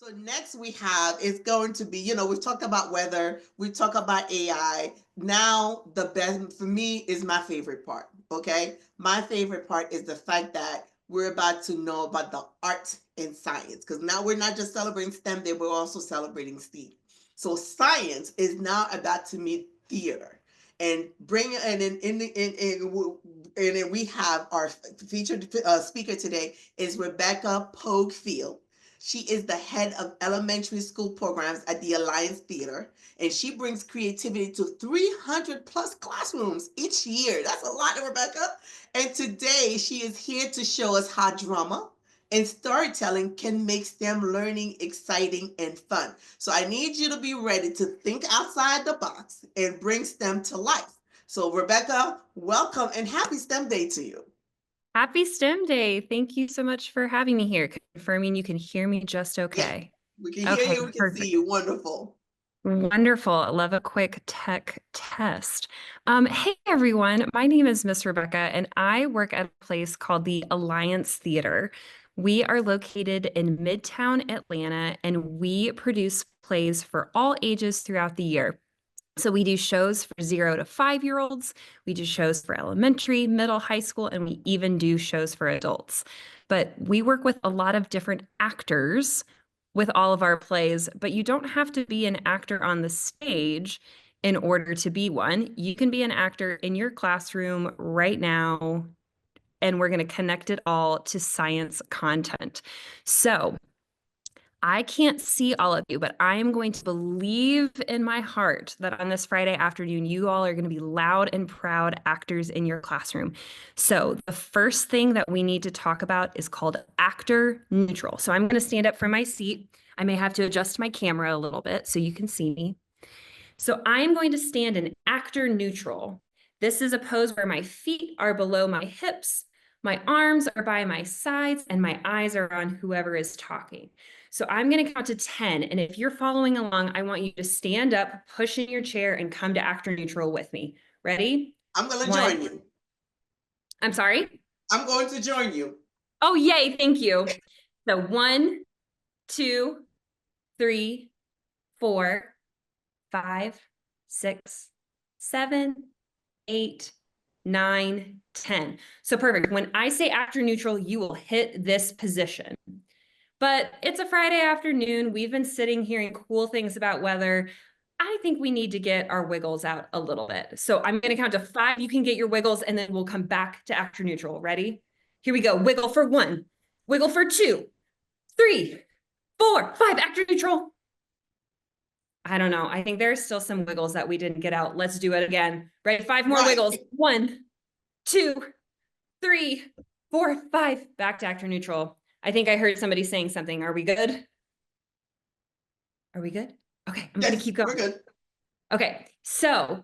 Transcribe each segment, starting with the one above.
So next we have is going to be, we've talked about weather, we talk about AI. Now the best for me is my favorite part. Okay. My favorite part is the fact that we're about to know about the art and science. Because now we're not just celebrating STEM Day, we're also celebrating STEAM. So science is now about to meet theater. And bring and then we have our featured speaker today is Rebecca Poguefield. She is the head of elementary school programs at the Alliance Theater, and she brings creativity to 300 plus classrooms each year. That's a lot, Rebecca. And today she is here to show us how drama and storytelling can make STEM learning exciting and fun. So I need you to be ready to think outside the box and bring STEM to life. So, Rebecca, welcome and happy STEM Day to you. Happy STEM Day. Thank you so much for having me here. Confirming you can hear me just okay. We can hear Okay, you, we can perfect. see you. Wonderful. Wonderful. I love a quick tech test. Hey, everyone. My name is Miss Rebecca, and I work at a place called the Alliance Theater. We are located in Midtown Atlanta, and we produce plays for all ages throughout the year. So we do shows for 0 to 5-year-olds, we do shows for elementary, middle, high school, and we even do shows for adults. But we work with a lot of different actors with all of our plays, but you don't have to be an actor on the stage in order to be one. You can be an actor in your classroom right now, and we're going to connect it all to science content. So I can't see all of you, but I am going to believe in my heart that on this Friday afternoon, you all are going to be loud and proud actors in your classroom. So the first thing that we need to talk about is called actor neutral. So I'm going to stand up from my seat. I may have to adjust my camera a little bit so you can see me. So I'm going to stand in actor neutral. This is a pose where my feet are below my hips, my arms are by my sides, and my eyes are on whoever is talking. So I'm going to count to 10. And if you're following along, I want you to stand up, push in your chair, and come to actor neutral with me. Ready? I'm going to join you. I'm sorry? I'm going to join you. Oh, yay. Thank you. So 1, 2, 3, 4, 5, 6, 7, 8, 9, 10. So perfect. When I say actor neutral, you will hit this position. But it's a Friday afternoon. We've been sitting hearing cool things about weather. I think we need to get our wiggles out a little bit. So I'm going to count to 5. You can get your wiggles, and then we'll come back to actor neutral. Ready? Here we go. Wiggle for 1. Wiggle for 2, 3, 4, 5. Actor neutral. I don't know. I think there's still some wiggles that we didn't get out. Let's do it again. Right? 5 more wiggles. 1, 2, 3, 4, 5. Back to actor neutral. I think I heard somebody saying something. Are we good? Are we good? Okay, I'm going to keep going. We're good. Okay, so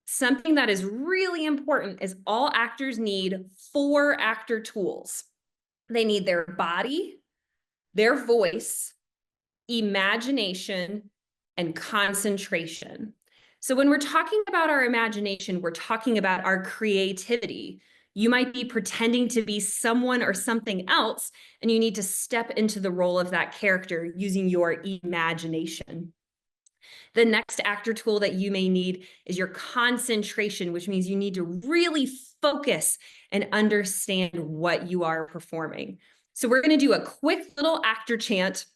something that is really important is all actors need 4 actor tools. They need their body, their voice, imagination, and concentration. So when we're talking about our imagination, we're talking about our creativity. You might be pretending to be someone or something else, and you need to step into the role of that character using your imagination. The next actor tool that you may need is your concentration, which means you need to really focus and understand what you are performing. So we're going to do a quick little actor chant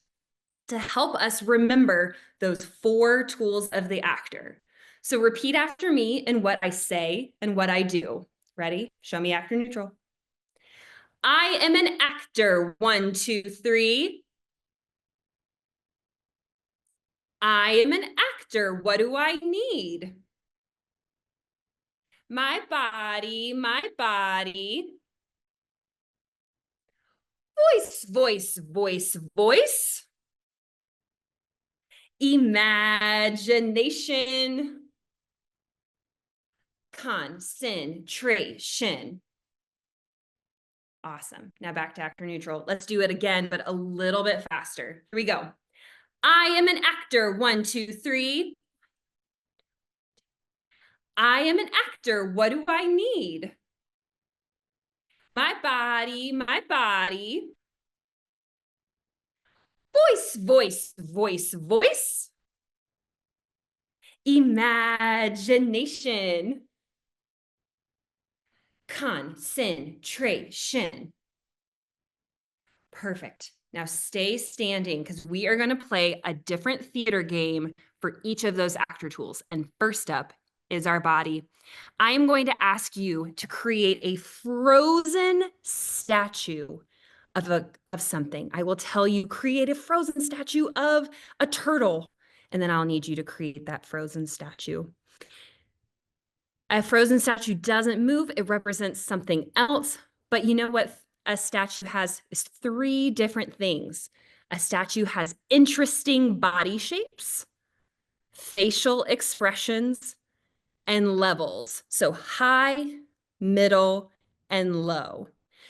to help us remember those 4 tools of the actor. So repeat after me in what I say and what I do. Ready? Show me actor neutral. I am an actor. 1, 2, 3. I am an actor. What do I need? My body, my body. Voice, voice, voice, voice. Imagination. Concentration. Awesome. Now back to actor neutral. Let's do it again, but a little bit faster. Here we go. I am an actor. 1, 2, 3. I am an actor. What do I need? My body, my body. Voice, voice, voice, voice. Imagination. Concentration. Perfect. Now stay standing because we are going to play a different theater game for each of those actor tools. And first up is our body. I am going to ask you to create a frozen statue of something. I will tell you, create a frozen statue of a turtle, and then I'll need you to create that frozen statue. A frozen statue doesn't move. It represents something else. But you know what a statue has is three different things. A statue has interesting body shapes, facial expressions, and levels. So high, middle, and low.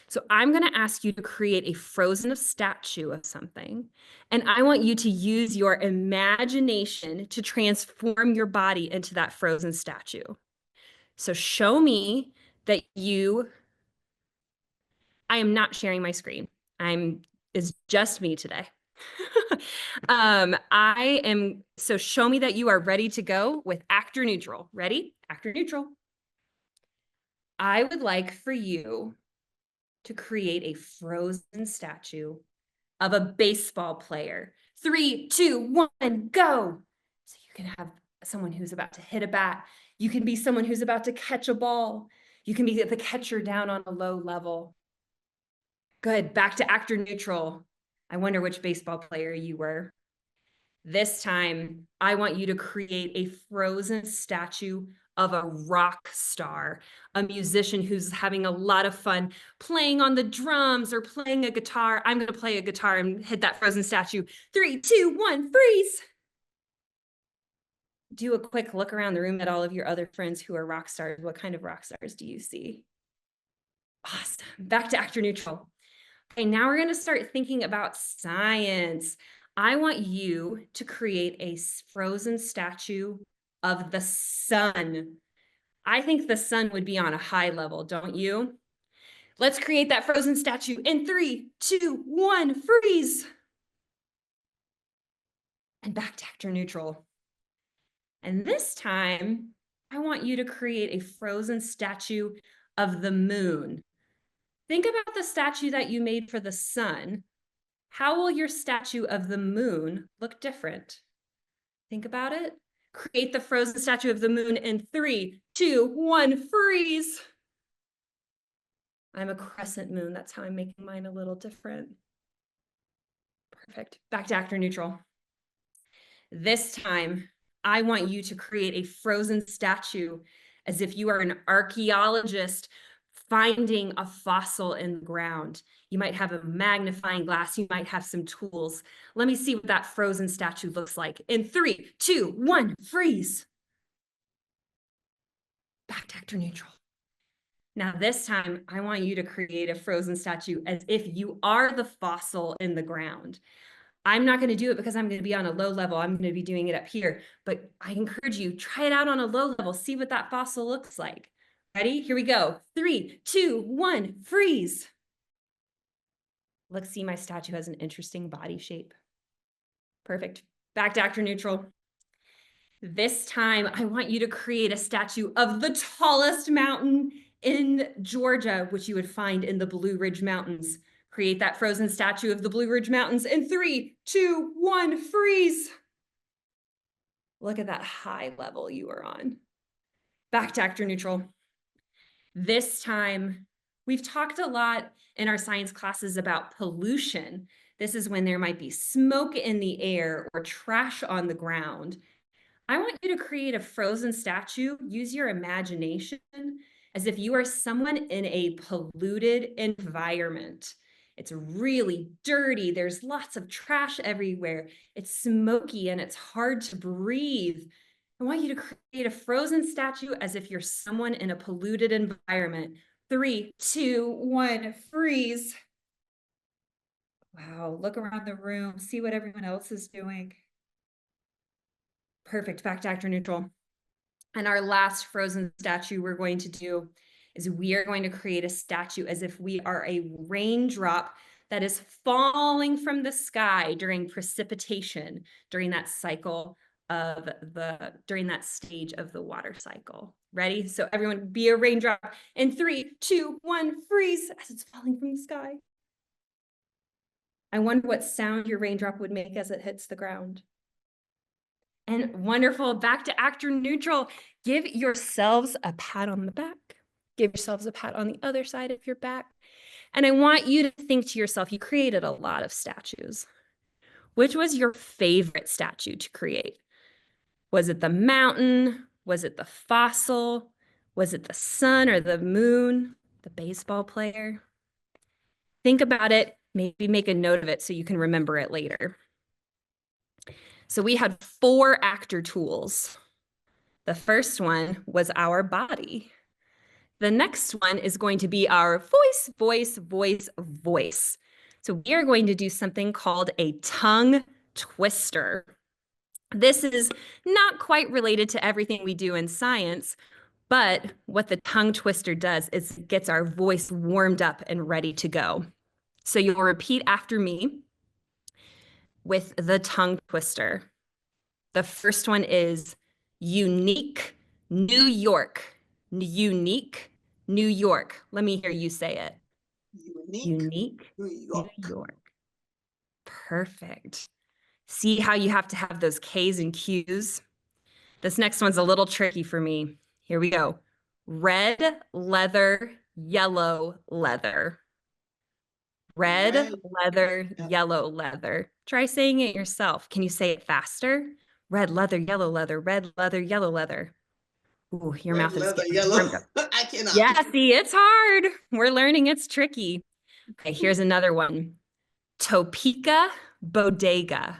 So I'm going to ask you to create a frozen statue of something. And I want you to use your imagination to transform your body into that frozen statue. So show me that I am not sharing my screen. It's just me today. So show me that you are ready to go with actor neutral. Ready? Actor neutral. I would like for you to create a frozen statue of a baseball player. 3, 2, 1, go. So you can have someone who's about to hit a bat. You can be someone who's about to catch a ball. You can be the catcher down on a low level. Good. Back to actor neutral. I wonder which baseball player you were. This time, I want you to create a frozen statue of a rock star, a musician who's having a lot of fun playing on the drums or playing a guitar. I'm going to play a guitar and hit that frozen statue. 3, 2, 1, freeze. Do a quick look around the room at all of your other friends who are rock stars. What kind of rock stars do you see? Awesome. Back to actor neutral. Okay, now we're going to start thinking about science. I want you to create a frozen statue of the sun. I think the sun would be on a high level, don't you? Let's create that frozen statue in 3, 2, 1, freeze. And back to actor neutral. And this time, I want you to create a frozen statue of the moon. Think about the statue that you made for the sun. How will your statue of the moon look different? Think about it. Create the frozen statue of the moon in 3, 2, 1, freeze. I'm a crescent moon. That's how I'm making mine a little different. Perfect. Back to actor neutral. This time, I want you to create a frozen statue as if you are an archaeologist finding a fossil in the ground. You might have a magnifying glass. You might have some tools. Let me see what that frozen statue looks like. In 3, 2, 1, freeze. Back to actor neutral. Now this time, I want you to create a frozen statue as if you are the fossil in the ground. I'm not going to do it because I'm going to be on a low level. I'm going to be doing it up here. But I encourage you, try it out on a low level. See what that fossil looks like. Ready? Here we go. 3, 2, 1, freeze. Look, see, my statue has an interesting body shape. Perfect. Back to actor neutral. This time, I want you to create a statue of the tallest mountain in Georgia, which you would find in the Blue Ridge Mountains. Create that frozen statue of the Blue Ridge Mountains in 3, 2, 1, freeze. Look at that high level you are on. Back to actor neutral. This time, we've talked a lot in our science classes about pollution. This is when there might be smoke in the air or trash on the ground. I want you to create a frozen statue. Use your imagination as if you are someone in a polluted environment. It's really dirty. There's lots of trash everywhere. It's smoky and it's hard to breathe. I want you to create a frozen statue as if you're someone in a polluted environment. 3, 2, 1, freeze. Wow, look around the room, see what everyone else is doing. Perfect, back to actor neutral. And our last frozen statue we're going to do is we are going to create a statue as if we are a raindrop that is falling from the sky during precipitation, during that cycle of during that stage of the water cycle. Ready? So everyone be a raindrop in 3, 2, 1, freeze as it's falling from the sky. I wonder what sound your raindrop would make as it hits the ground. And wonderful, back to actor neutral. Give yourselves a pat on the back. Give yourselves a pat on the other side of your back. And I want you to think to yourself, you created a lot of statues. Which was your favorite statue to create? Was it the mountain? Was it the fossil? Was it the sun or the moon? The baseball player? Think about it. Maybe make a note of it so you can remember it later. So we had 4 actor tools. The first one was our body. The next one is going to be our voice, voice, voice, voice. So we are going to do something called a tongue twister. This is not quite related to everything we do in science, but what the tongue twister does is it gets our voice warmed up and ready to go. So you'll repeat after me with the tongue twister. The first one is unique, New York. Unique, New York. Let me hear you say it. Unique, New New York. York. Perfect. See how you have to have those K's and Q's? This next one's a little tricky for me. Here we go. Red leather, yellow leather. Red leather, yellow leather. Try saying it yourself. Can you say it faster? Red leather, yellow leather, red leather, yellow leather. Ooh, your Red mouth is leather, getting yellow. warmed up. I cannot. Yeah, see, it's hard. We're learning it's tricky. Okay, here's another one. Topeka bodega.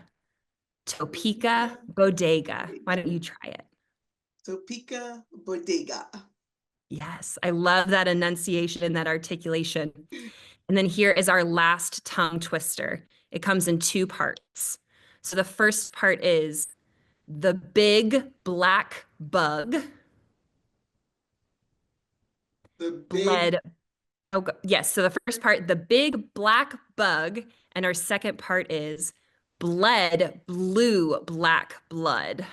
Topeka bodega. Why don't you try it? Topeka bodega. Yes, I love that enunciation and that articulation. And then here is our last tongue twister. It comes in 2 parts. So the first part is the big black bug. The big Bled. Oh, yes. So the first part, the big black bug. And our second part is bled blue black blood.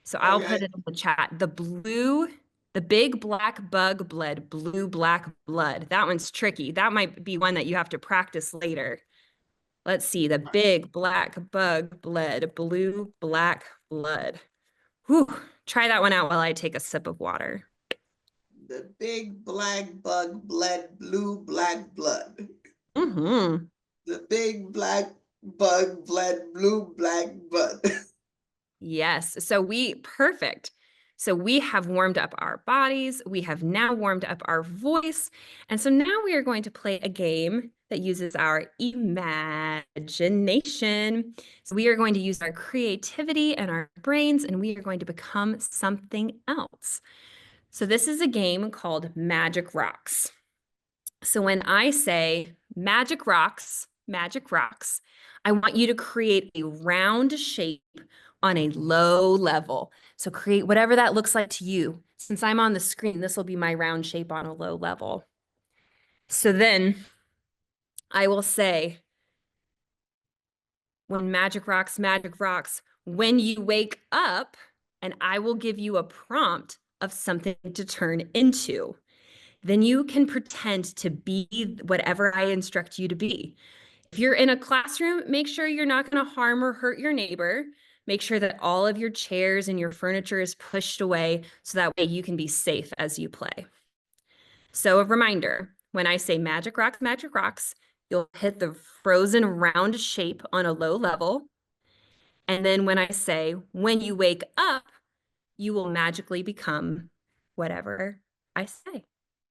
So I'll put it in the chat. The big black bug bled blue black blood. That one's tricky. That might be one that you have to practice later. Let's see. The big black bug bled blue black blood. Whew. Try that one out while I take a sip of water. The big black bug bled blue black blood. Mm-hmm. The big black bug bled blue black blood. Yes. Perfect. So we have warmed up our bodies. We have now warmed up our voice. And so now we are going to play a game that uses our imagination. So we are going to use our creativity and our brains, and we are going to become something else. So this is a game called Magic Rocks. So when I say magic rocks, I want you to create a round shape on a low level. So create whatever that looks like to you. Since I'm on the screen, this will be my round shape on a low level. So then I will say, when magic rocks, when you wake up, and I will give you a prompt of something to turn into. Then you can pretend to be whatever I instruct you to be. If you're in a classroom, make sure you're not going to harm or hurt your neighbor. Make sure that all of your chairs and your furniture is pushed away so that way you can be safe as you play. So a reminder, when I say magic rocks, you'll hit the frozen round shape on a low level. And then when I say, when you wake up, you will magically become whatever I say.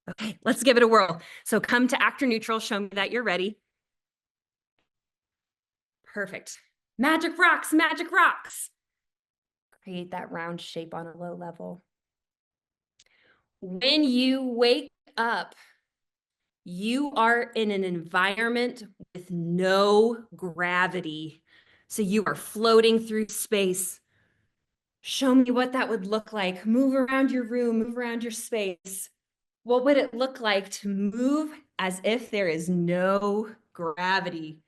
Okay, let's give it a whirl. So come to actor neutral, show me that you're ready. Perfect. Magic rocks. Create that round shape on a low level. When you wake up, you are in an environment with no gravity. So you are floating through space. Show me what that would look like. Move around your room, move around your space. What would it look like to move as if there is no gravity?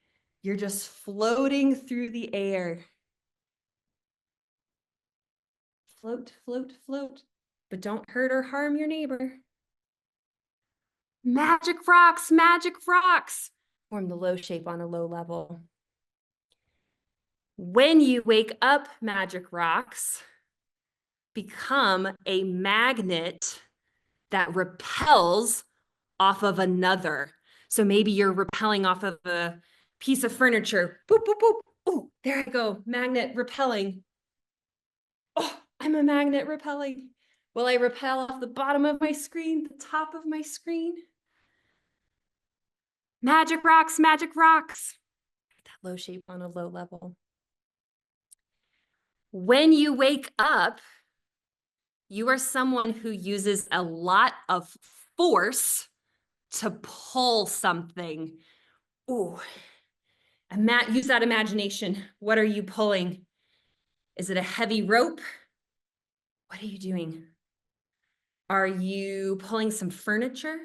You're just floating through the air. Float, float, float, but don't hurt or harm your neighbor. Magic rocks, magic rocks. Form the low shape on a low level. When you wake up, magic rocks become a magnet that repels off of another. So maybe you're repelling off of a piece of furniture. Boop, boop, boop. Oh, there I go. Magnet repelling. Oh, I'm a magnet repelling. Will I repel off the bottom of my screen, the top of my screen? Magic rocks, magic rocks. That low shape on a low level. When you wake up, you are someone who uses a lot of force to pull something. Ooh, use that imagination. What are you pulling? Is it a heavy rope? What are you doing? Are you pulling some furniture?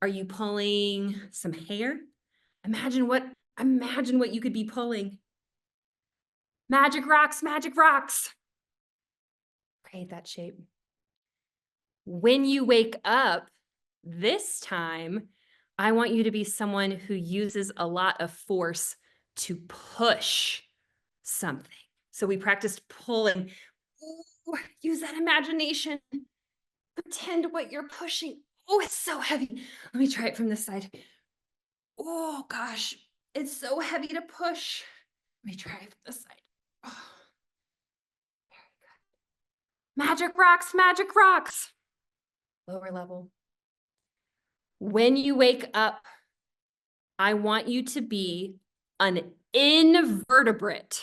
Are you pulling some hair? Imagine what you could be pulling. Magic rocks, magic rocks. Create that shape. When you wake up, this time, I want you to be someone who uses a lot of force to push something. So we practiced pulling. Ooh, use that imagination. Pretend what you're pushing. Oh, it's so heavy. Let me try it from this side. Oh gosh, it's so heavy to push. Let me try it from this side. Oh, very good. Magic rocks, magic rocks. Lower level. When you wake up, I want you to be an invertebrate.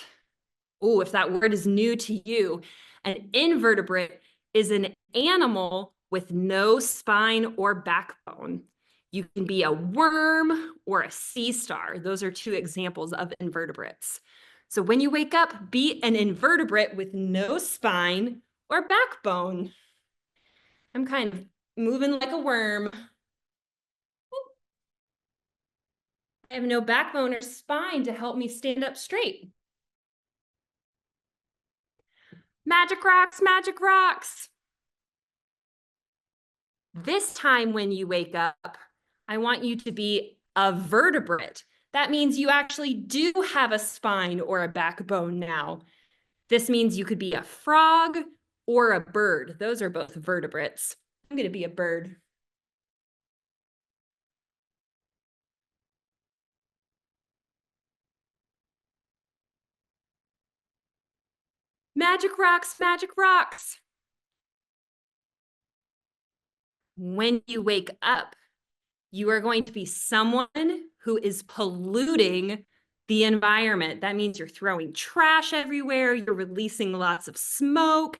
Oh, if that word is new to you, an invertebrate is an animal with no spine or backbone. You can be a worm or a sea star. Those are two examples of invertebrates. So when you wake up, be an invertebrate with no spine or backbone. I'm kind of moving like a worm. I have no backbone or spine to help me stand up straight. Magic rocks, magic rocks. This time when you wake up, I want you to be a vertebrate. That means you actually do have a spine or a backbone now. This means you could be a frog or a bird. Those are both vertebrates. I'm going to be a bird. Magic rocks, magic rocks. When you wake up, you are going to be someone who is polluting the environment. That means you're throwing trash everywhere, you're releasing lots of smoke.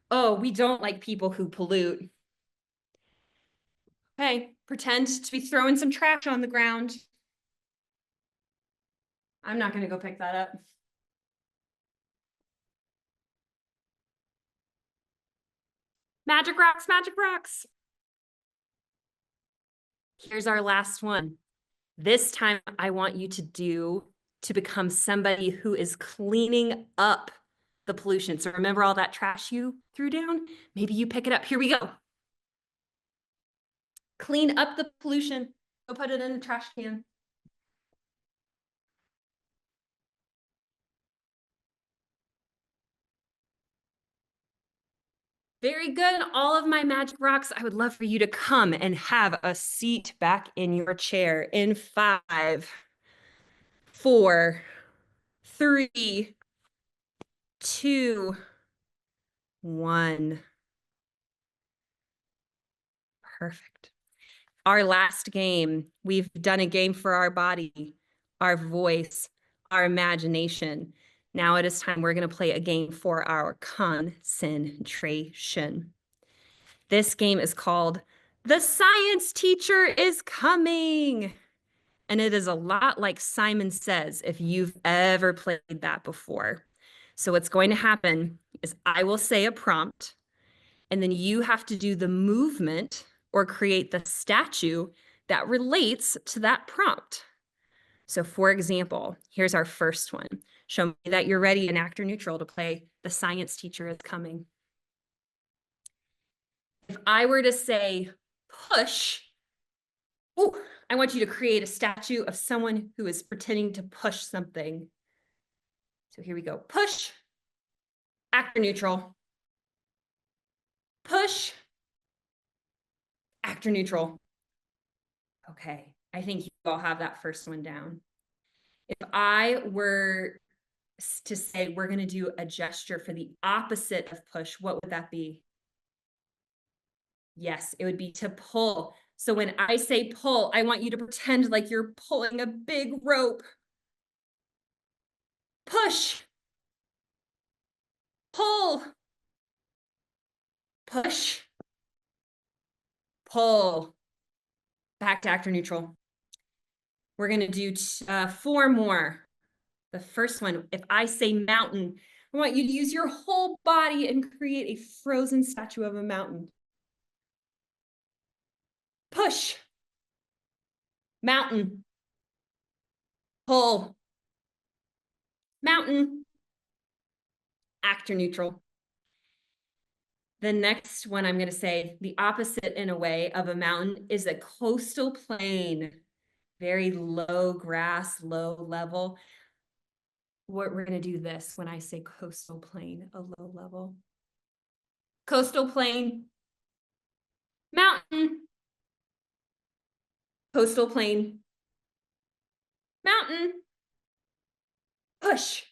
Oh, we don't like people who pollute. Okay, pretend to be throwing some trash on the ground. I'm not going to go pick that up. Magic rocks, magic rocks. Here's our last one. This time I want you to become somebody who is cleaning up the pollution. So remember all that trash you threw down? Maybe you pick it up. Here we go. Clean up the pollution. Go put it in a trash can. Very good. All of my magic rocks, I would love for you to come and have a seat back in your chair in 5, 4, 3, 2, 1. Perfect. Our last game, we've done a game for our body, our voice, our imagination. Now it is time we're going to play a game for our concentration. This game is called The Science Teacher is Coming. And it is a lot like Simon Says, if you've ever played that before. So what's going to happen is I will say a prompt, and then you have to do the movement or create the statue that relates to that prompt. So for example, here's our first one. Show me that you're ready and actor neutral to play The Science Teacher is Coming. If I were to say push, oh, I want you to create a statue of someone who is pretending to push something. So here we go. Push, actor neutral. Push, actor neutral. Okay, I think you all have that first one down. If I were to say we're going to do a gesture for the opposite of push, what would that be? Yes, it would be to pull. So when I say pull, I want you to pretend like you're pulling a big rope. Push. Pull. Push. Pull. Back to actor neutral. We're going to do 4 more. The first one, if I say mountain, I want you to use your whole body and create a frozen statue of a mountain. Push. Mountain. Pull. Mountain. Actor neutral. The next one I'm going to say, the opposite in a way of a mountain is a coastal plain. Very low grass, low level. We're going to do this when I say coastal plain, a low level. Coastal plain. Mountain. Coastal plain. Mountain. Push.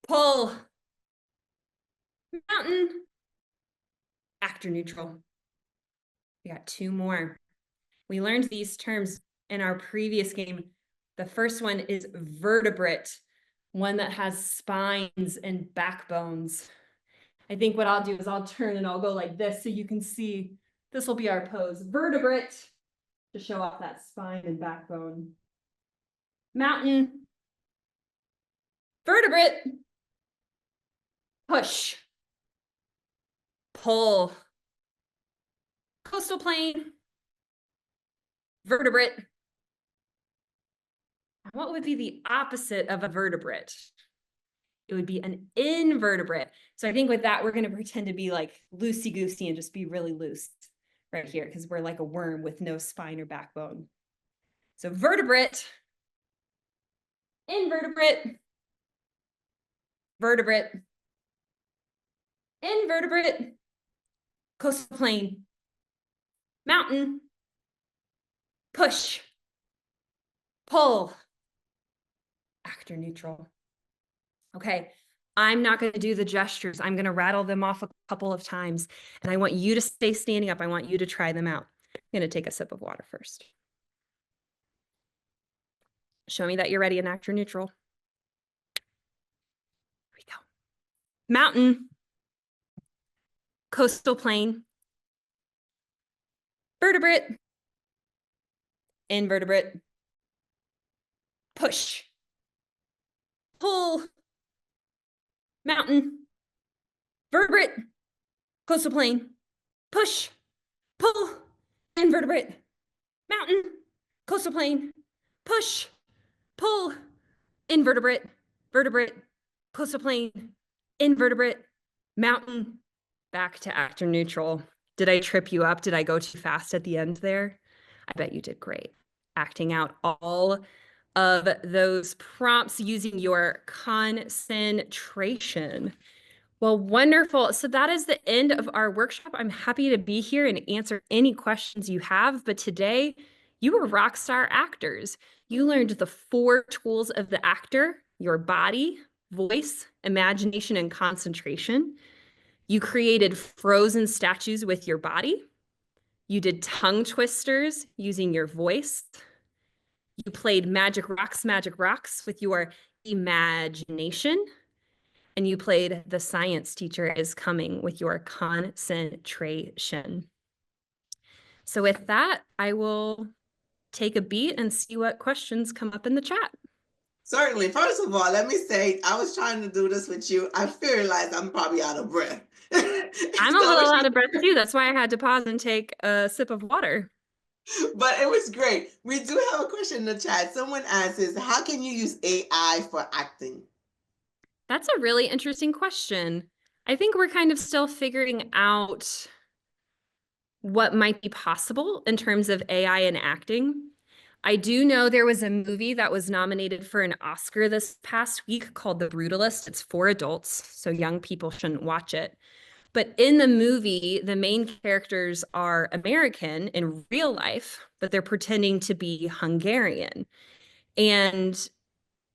Pull. Mountain. Actor neutral. We got 2 more. We learned these terms in our previous game. The first one is vertebrate, one that has spines and backbones. I think what I'll do is I'll turn and I'll go like this so you can see. This will be our pose. Vertebrate, to show off that spine and backbone. Mountain. Vertebrate. Push. Pull. Coastal plain. Vertebrate. What would be the opposite of a vertebrate? It would be an invertebrate. So I think with that, we're going to pretend to be like loosey-goosey and just be really loose right here because we're like a worm with no spine or backbone. So vertebrate, invertebrate, vertebrate, invertebrate, coastal plain, mountain, push, pull, actor neutral. Okay, I'm not going to do the gestures. I'm going to rattle them off a couple of times, and I want you to stay standing up. I want you to try them out. I'm going to take a sip of water first. Show me that you're ready and actor neutral. Here we go. Mountain, coastal plain, vertebrate, invertebrate, push, pull, mountain, vertebrate, coastal plain, push, pull, invertebrate, mountain, coastal plain, push, pull, invertebrate, vertebrate, coastal plain, invertebrate, mountain. Back to actor neutral. Did I trip you up? Did I go too fast at the end there? I bet you did great. Acting out all of those prompts using your concentration. Well, wonderful. So that is the end of our workshop. I'm happy to be here and answer any questions you have. But today, you were rock star actors. You learned the 4 tools of the actor: your body, voice, imagination, and concentration. You created frozen statues with your body. You did tongue twisters using your voice. You played Magic Rocks with your imagination. And you played The Science Teacher is Coming with your concentration. So with that, I will take a beat and see what questions come up in the chat. Certainly. First of all, let me say, I was trying to do this with you. I realized I'm probably out of breath I'm a So little out of breath too. That's why I had to pause and take a sip of water. but it was great. We do have a question in the chat. Someone asks, how can you use AI for acting? That's a really interesting question. I think we're kind of still figuring out what might be possible in terms of AI and acting. I do know there was a movie that was nominated for an Oscar this past week called The Brutalist. It's for adults, so young people shouldn't watch it. But in the movie, the main characters are American in real life, but they're pretending to be Hungarian. And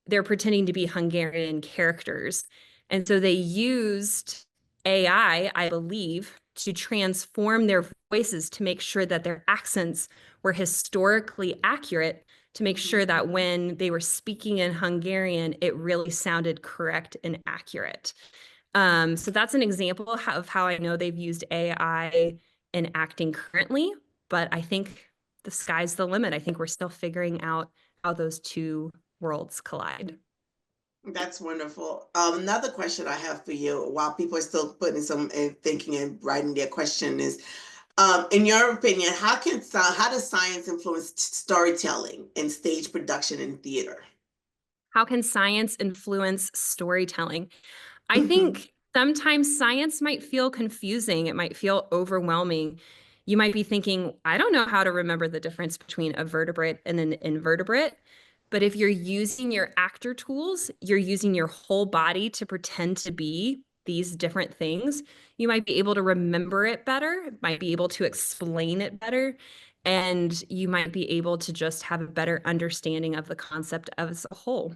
they're pretending to be Hungarian characters. And so they used AI, I believe, to transform their voices to make sure that their accents were historically accurate, to make sure that when they were speaking in Hungarian, it really sounded correct and accurate. So that's an example of how I know they've used AI in acting currently, but I think the sky's the limit. I think we're still figuring out how those two worlds collide. That's wonderful. Another question I have for you, while people are still putting some thinking and writing their question, is, in your opinion, how does science influence storytelling and stage production in theater? How can science influence storytelling? I Mhm. think sometimes science might feel confusing. It might feel overwhelming. You might be thinking, I don't know how to remember the difference between a vertebrate and an invertebrate. But if you're using your actor tools, you're using your whole body to pretend to be these different things. You might be able to remember it better, might be able to explain it better, and you might be able to just have a better understanding of the concept as a whole.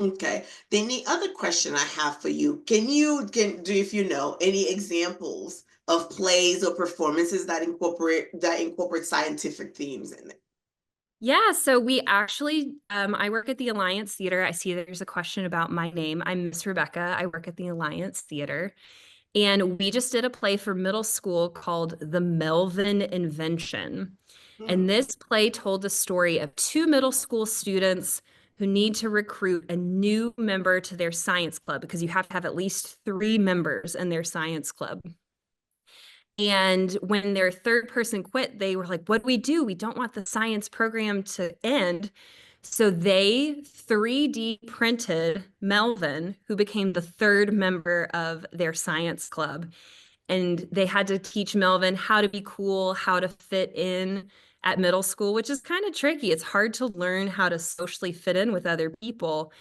Okay. Then the other question I have for you, can do, if you know, any examples of plays or performances that incorporate scientific themes in it? Yeah, so we actually, I work at the Alliance Theater. I see there's a question about my name. I'm Miss Rebecca. I work at the Alliance Theater. And we just did a play for middle school called The Melvin Invention. And Hmm. this play told the story of two middle school students who need to recruit a new member to their science club because you have to have at least three members in their science club. And when their third person quit, they were like, what do we do? We don't want the science program to end. So they 3D printed Melvin, who became the third member of their science club. And they had to teach Melvin how to be cool, how to fit in at middle school, which is kind of tricky. It's hard to learn how to socially fit in with other people.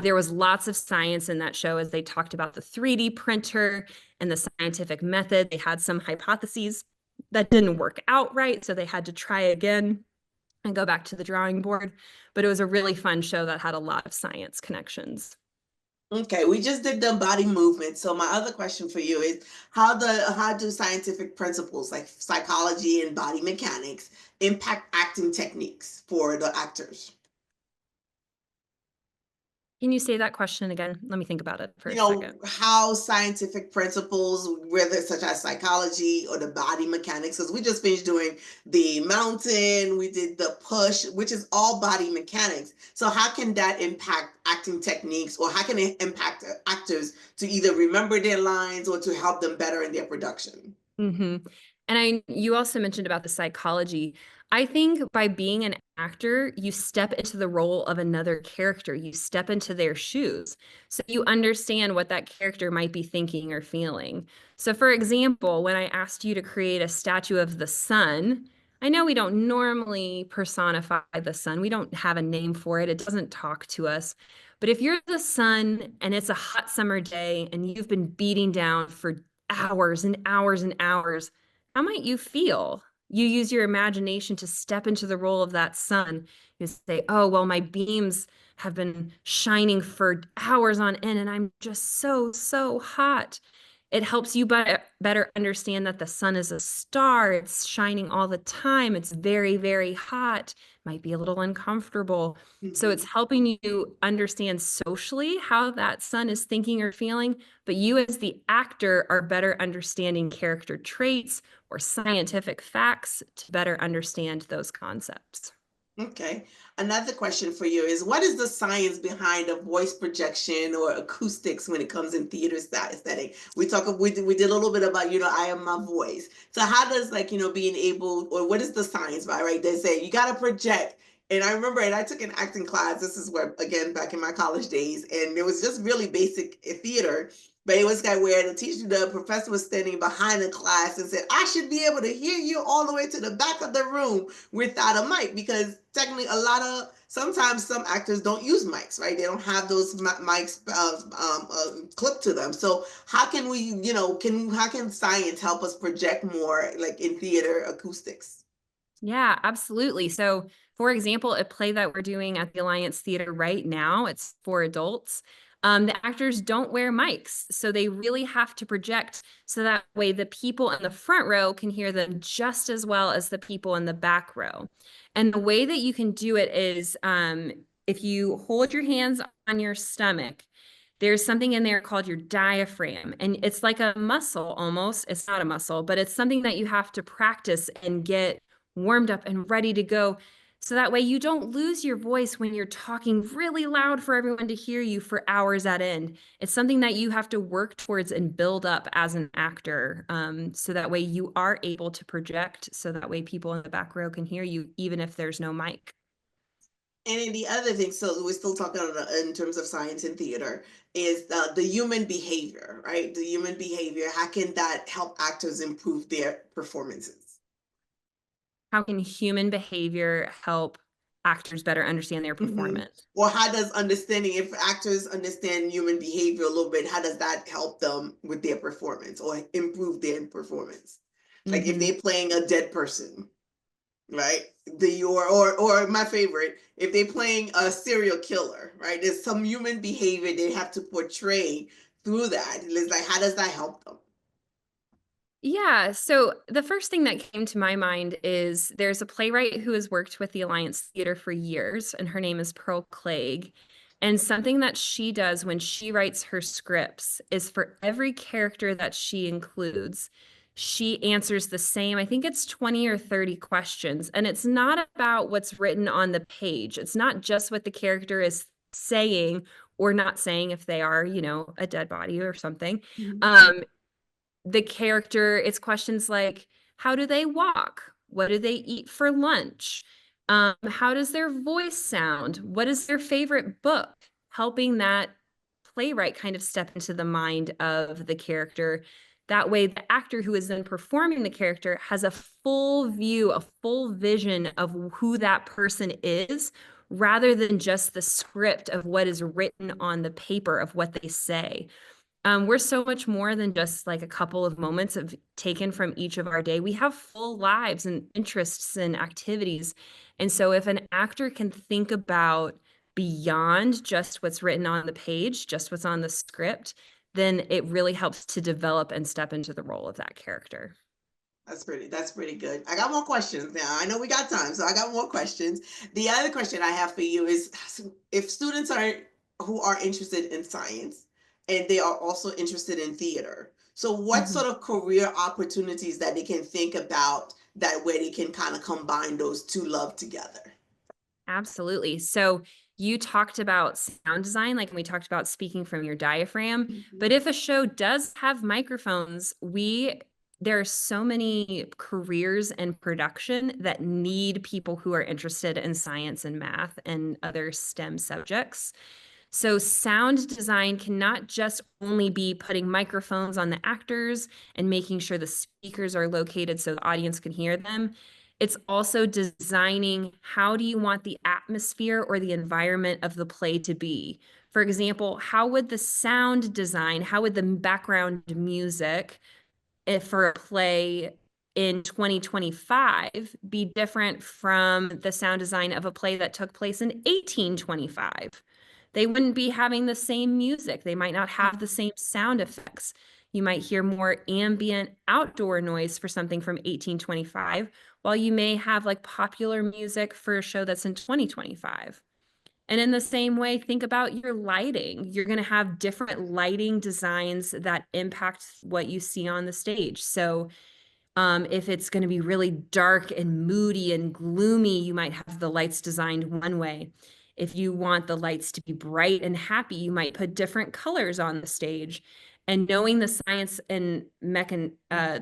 There was lots of science in that show as they talked about the 3D printer and the scientific method. They had some hypotheses that didn't work out right, so they had to try again and go back to the drawing board. But it was a really fun show that had a lot of science connections. Okay, we just did the body movement. So my other question for you is, how do scientific principles like psychology and body mechanics impact acting techniques for the actors? Can you say that question again? Let me think about it for You a know, second. how scientific principles, whether such as psychology or the body mechanics, because we just finished doing the mountain, we did the push, which is all body mechanics. So how can that impact acting techniques, or how can it impact actors to either remember their lines or to help them better in their production? Hmm. And you also mentioned about the psychology. I think by being an actor, you step into the role of another character. You step into their shoes. So you understand what that character might be thinking or feeling. So, for example, when I asked you to create a statue of the sun, I know we don't normally personify the sun, we don't have a name for it, it doesn't talk to us. But if you're the sun and it's a hot summer day and you've been beating down for hours and hours and hours, how might you feel? You use your imagination to step into the role of that sun. You say, oh, well, my beams have been shining for hours on end and I'm just so, so hot. It helps you better understand that the sun is a star. It's shining all the time. It's very, very hot, might be a little uncomfortable. So it's Mhm. helping you understand socially how that sun is thinking or feeling, but you as the actor are better understanding character traits or scientific facts to better understand those concepts. Okay. Another question for you is, what is the science behind a voice projection or acoustics when it comes in theater setting? We did a little bit about, I am my voice. So how does, like, being able, or what is the science by, right? They say you got to project. And I remember, and I took an acting class. This is where, again, back in my college days, and it was just really basic theater. But it was kind where the professor was standing behind the class and said, I should be able to hear you all the way to the back of the room without a mic, because technically sometimes some actors don't use mics, right? They don't have those mics clipped to them. So how can we, how can science help us project more, like in theater acoustics? Yeah, absolutely. So, for example, a play that we're doing at the Alliance Theater right now, it's for adults. The actors don't wear mics, so they really have to project so that way the people in the front row can hear them just as well as the people in the back row. And the way that you can do it is if you hold your hands on your stomach, there's something in there called your diaphragm, and it's like a muscle almost. It's not a muscle, but it's something that you have to practice and get warmed up and ready to go. So that way you don't lose your voice when you're talking really loud for everyone to hear you for hours at end. It's something that you have to work towards and build up as an actor. So that way you are able to project, so that way people in the back row can hear you, even if there's no mic. And then the other thing, so we're still talking in terms of science and theater, is the human behavior, right? The human behavior. How can that help actors improve their performances? How can human behavior help actors better understand their Hmm. performance? Or how does understanding, if actors understand human behavior a little bit, how does that help them with their performance or improve their performance? Like if Mhm. they're playing a dead person, right? Or my favorite, if they're playing a serial killer, right? There's some human behavior they have to portray through that. It's like, how does that help them? Yeah, so the first thing that came to my mind is there's a playwright who has worked with the Alliance Theater for years, and her name is Pearl Clegg. And something that she does when she writes her scripts is for every character that she includes, she answers the same, I think it's 20 or 30 questions. And it's not about what's written on the page, it's not just what the character is saying or not saying if they are, a dead body or something. Mhm. Um, the character, it's questions like, how do they walk? What do they eat for lunch? How does their voice sound? What is their favorite book? Helping that playwright kind of step into the mind of the character. That way, the actor who is then performing the character has a full view, a full vision of who that person is, rather than just the script of what is written on the paper of what they say. We're so much more than just like a couple of moments of taken from each of our day. We have full lives and interests and activities. And so if an actor can think about beyond just what's written on the page, just what's on the script, then it really helps to develop and step into the role of that character. That's pretty good. I got more questions now. I know we got time, so I got more questions. The other question I have for you is, if students are who are interested in science and they are also interested in theater, so what Mhm. sort of career opportunities that they can think about that way they can kind of combine those two love together? Absolutely. So you talked about sound design, like we talked about speaking from your diaphragm. But Mhm. if a show does have microphones, there are so many careers in production that need people who are interested in science and math and other STEM subjects. So sound design cannot just only be putting microphones on the actors and making sure the speakers are located so the audience can hear them. It's also designing how do you want the atmosphere or the environment of the play to be. For example, how would the sound design, how would the background music if for a play in 2025 be different from the sound design of a play that took place in 1825? They wouldn't be having the same music. They might not have the same sound effects. You might hear more ambient outdoor noise for something from 1825, while you may have like popular music for a show that's in 2025. And in the same way, think about your lighting. You're going to have different lighting designs that impact what you see on the stage. So If it's going to be really dark and moody and gloomy, you might have the lights designed one way. If you want the lights to be bright and happy, you might put different colors on the stage. And knowing the science and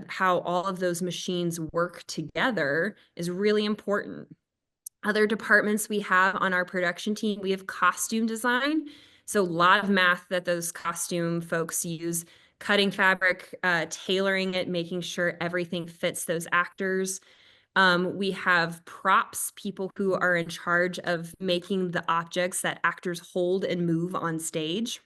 how all of those machines work together is really important. Other departments we have on our production team, we have costume design. So a lot of math that those costume folks use, cutting fabric, tailoring it, making sure everything fits those actors. We have props, people who are in charge of making the objects that actors hold and move on stage.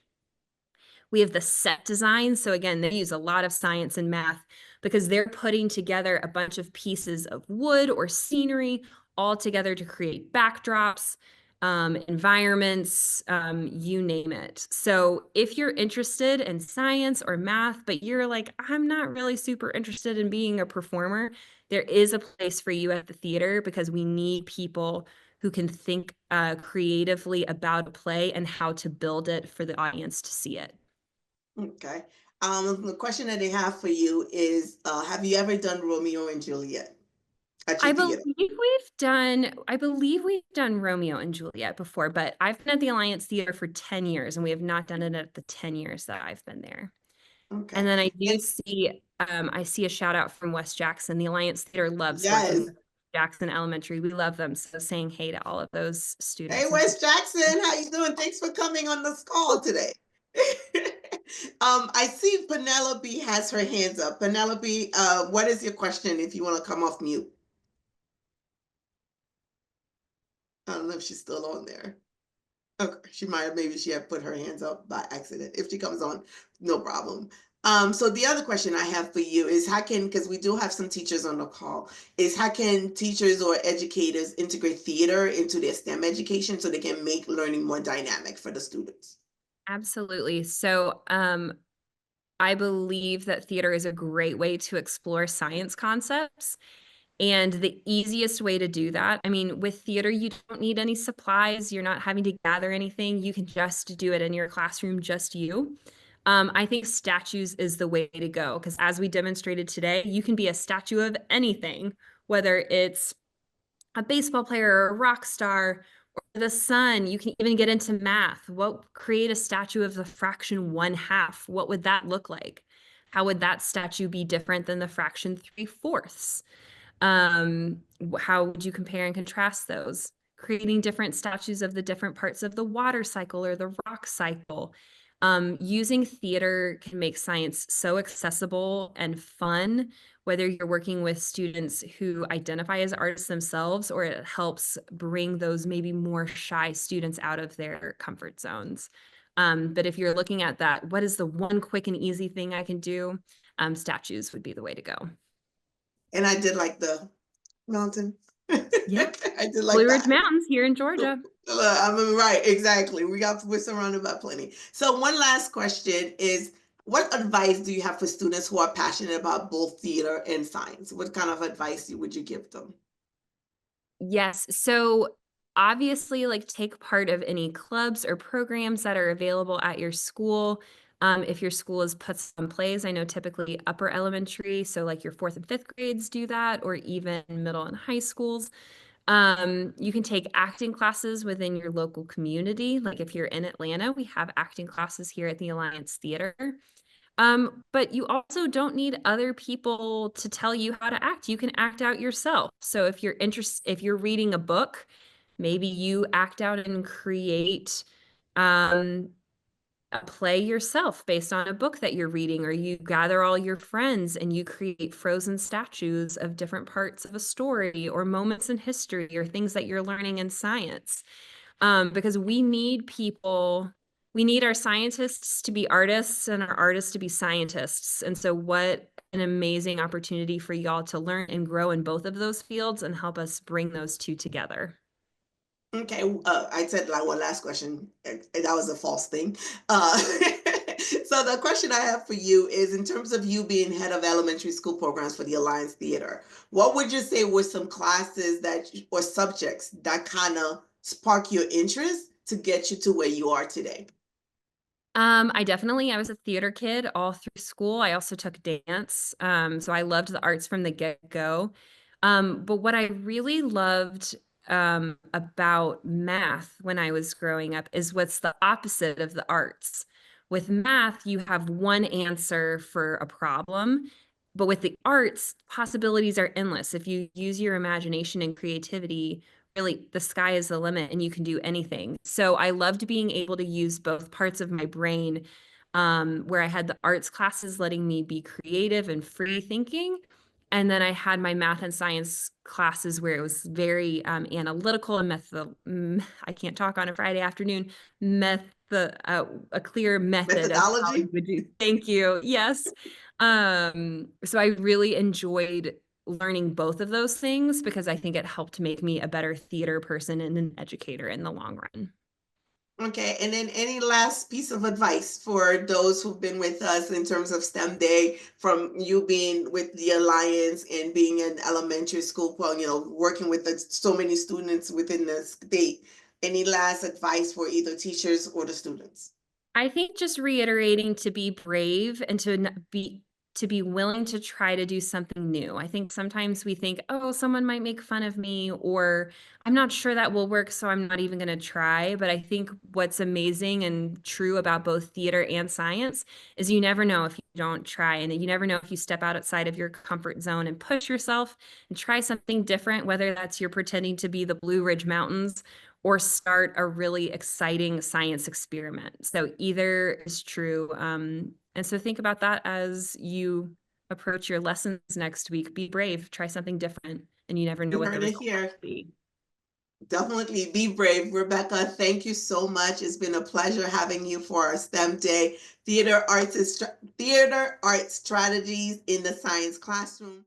We have the set design. So again, they use a lot of science and math because they're putting together a bunch of pieces of wood or scenery all together to create backdrops, environments, you name it. So if you're interested in science or math, but you're like, I'm not really super interested in being a performer, there is a place for you at the theater because we need people who can think creatively about a play and how to build it for the audience to see it. Okay. The question that they have for you is, have you ever done Romeo and Juliet at your theater? I believe we've done Romeo and Juliet before, but I've been at the Alliance Theater for 10 years and we have not done it at the 10 years that I've been there. Okay. And then I And do see I see a shout out from West Jackson. The Alliance Theater loves working yes. with Jackson Elementary. We love them. So saying hey to all of those Hey, students and Wes Jackson, how you doing? Thanks for coming on this call today. I see Penelope has her hands up. Penelope, what is your question if you want to come off mute? I don't know if she's still on there. Okay, she might have, maybe she had put her hands up by accident. If she comes on, no problem. So the other question I have for you is how can, because we do have some teachers on the call, is how can teachers or educators integrate theater into their STEM education so they can make learning more dynamic for the students? absolutely. So I believe that theater is a great way to explore science concepts. And the easiest way to do that, I mean, with theater, you don't need any supplies. You're not having to gather anything. You can just do it in your classroom, just you. I think statues is the way to go because as we demonstrated today, you can be a statue of anything, whether it's a baseball player or a rock star or the sun. You can even get into math. Create a statue of the fraction 1/2? What would that look like? How would that statue be different than the fraction 3/4? How would you compare and contrast those? Creating different statues of the different parts of the water cycle or the rock cycle. Using theater can make science so accessible and fun, whether you're working with students who identify as artists themselves, or it helps bring those maybe more shy students out of their comfort zones. But if you're looking at that, what is the one quick and easy thing I can do? Statues would be the way to go. And I did like the mountain. Yeah. I did like Blue Ridge that. Mountains here in Georgia. I mean, right, exactly. We're surrounded by plenty. So one last question is, what advice do you have for students who are passionate about both theater and science? What kind of advice would you give them? Yes. So obviously, like take part of any clubs or programs that are available at your school. If your school has put some plays, I know typically upper elementary, so like your fourth and fifth grades do that, or even middle and high schools. You can take acting classes within your local community. Like if you're in Atlanta, we have acting classes here at the Alliance Theater. But you also don't need other people to tell you how to act. You can act out yourself. So if you're reading a book, maybe you act out and create um, a play yourself based on a book that you're reading, or you gather all your friends and you create frozen statues of different parts of a story or moments in history or things that you're learning in science. Because we need our scientists to be artists and our artists to be scientists. And so, what an amazing opportunity for y'all to learn and grow in both of those fields and help us bring those two together. Okay, I said like one last question. That was a false thing. So the question I have for you is, in terms of you being head of elementary school programs for the Alliance Theater, what would you say were some classes or subjects that kind of spark your interest to get you to where you are today? I was a theater kid all through school. I also took dance. So I loved the arts from the get-go. But what I really loved about math when I was growing up is what's the opposite of the arts. With math, you have one answer for a problem, but with the arts, possibilities are endless. If you use your imagination and creativity, really the sky is the limit and you can do anything. So I loved being able to use both parts of my brain, where I had the arts classes letting me be creative and free thinking. And then I had my math and science classes where it was very analytical and I can't talk on a Friday afternoon, a clear method of how you Methodology. would do. Thank you. Yes. So I really enjoyed learning both of those things because I think it helped make me a better theater person and an educator in the long run. Okay, and then any last piece of advice for those who've been with us in terms of STEM Day, from you being with the Alliance and being in elementary school, well, working with so many students within the state. Any last advice for either teachers or the students? I think just reiterating to be brave and to be willing to try to do something new. I think sometimes we think, "Oh, someone might make fun of me," or "I'm not sure that will work, so I'm not even gonna try." But I think what's amazing and true about both theater and science is you never know if you don't try, and you never know if you step outside of your comfort zone and push yourself and try something different, whether that's you're pretending to be the Blue Ridge Mountains or start a really exciting science experiment. So either is true. And so think about that as you approach your lessons next week. Be brave, try something different, and you never know You what the heard it result here. might be. Definitely be brave. Rebecca, thank you so much. It's been a pleasure having you for our STEM Day. Theater Arts Strategies in the Science Classroom.